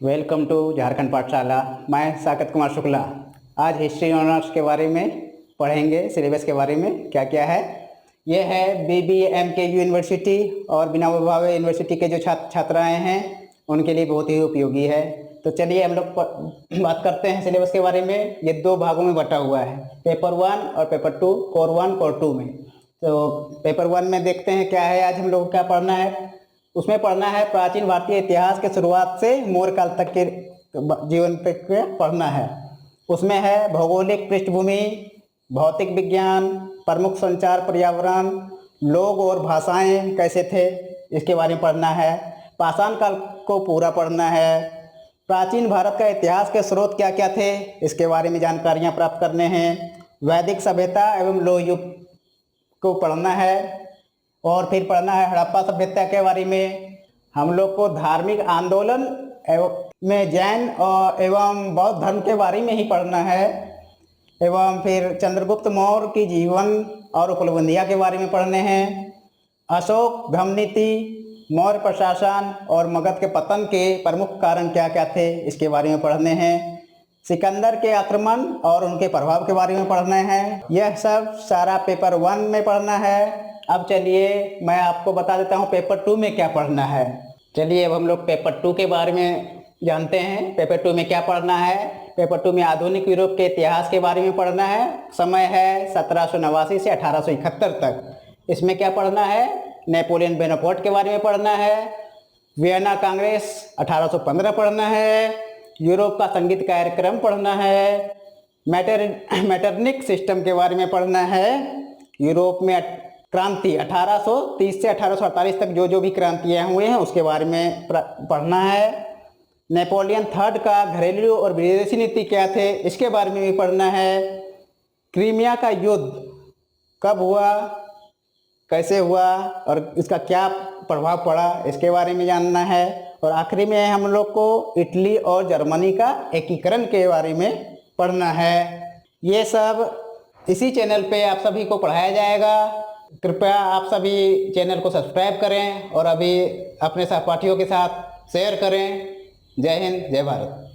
Welcome to Jharkhand पाठशाला। मैं साकेत कुमार शुक्ला। आज हिस्ट्री ऑनर्स के बारे में पढ़ेंगे। सिलेबस के बारे में क्या क्या है। ये है BBMKU यूनिवर्सिटी और विनोबा भावे यूनिवर्सिटी के जो छात्राएँ हैं उनके लिए बहुत ही उपयोगी है। तो चलिए हम लोग बात करते हैं सिलेबस के बारे में। ये दो भागों में बटा हुआ है, पेपर 1 और पेपर 2, कोर 1 कोर 2 में। तो पेपर 1 में देखते हैं क्या है। आज हम लोग को क्या पढ़ना है, उसमें पढ़ना है प्राचीन भारतीय इतिहास के शुरुआत से मौर्य काल तक के जीवन पे पढ़ना है। उसमें है भौगोलिक पृष्ठभूमि, भौतिक विज्ञान, प्रमुख संचार पर्यावरण, लोग और भाषाएं कैसे थे इसके बारे में पढ़ना है। पाषाण काल को पूरा पढ़ना है। प्राचीन भारत का इतिहास के स्रोत क्या क्या थे इसके बारे में जानकारियाँ प्राप्त करने हैं। वैदिक सभ्यता एवं लोह युग को पढ़ना है और फिर पढ़ना है हड़प्पा सभ्यता के बारे में। हम लोग को धार्मिक आंदोलन में जैन और एवं बौद्ध धर्म के बारे में ही पढ़ना है। एवं फिर चंद्रगुप्त मौर्य की जीवन और उपलब्धियां के बारे में पढ़ने हैं। अशोक धर्मनीति, मौर्य प्रशासन और मगध के पतन के प्रमुख कारण क्या क्या थे इसके बारे में पढ़ने हैं। सिकंदर के आक्रमण और उनके प्रभाव के बारे में पढ़ना है। यह सब सारा पेपर 1 में पढ़ना है। अब चलिए मैं आपको बता देता हूँ पेपर 2 में क्या पढ़ना है। चलिए अब हम लोग पेपर 2 के बारे में जानते हैं। पेपर 2 में क्या पढ़ना है। पेपर 2 में आधुनिक यूरोप के इतिहास के बारे में पढ़ना है। समय है 1789 से 1871 तक। इसमें क्या पढ़ना है, नेपोलियन बोनापार्ट के बारे में पढ़ना है। वियना कांग्रेस 1815 पढ़ना है। यूरोप का संगीत कार्यक्रम पढ़ना है। मैटरनिक सिस्टम के बारे में पढ़ना है। यूरोप में क्रांति 1830 से 1848 तक जो भी क्रांतियाँ हुए हैं उसके बारे में पढ़ना है। नेपोलियन थर्ड का घरेलू और विदेशी नीति क्या थे इसके बारे में भी पढ़ना है। क्रीमिया का युद्ध कब हुआ, कैसे हुआ और इसका क्या प्रभाव पड़ा इसके बारे में जानना है। और आखिरी में हम लोग को इटली और जर्मनी का एकीकरण के बारे में पढ़ना है। ये सब इसी चैनल पे आप सभी को पढ़ाया जाएगा। कृपया आप सभी चैनल को सब्सक्राइब करें और अभी अपने सहपाठियों के साथ शेयर करें। जय हिंद, जय भारत।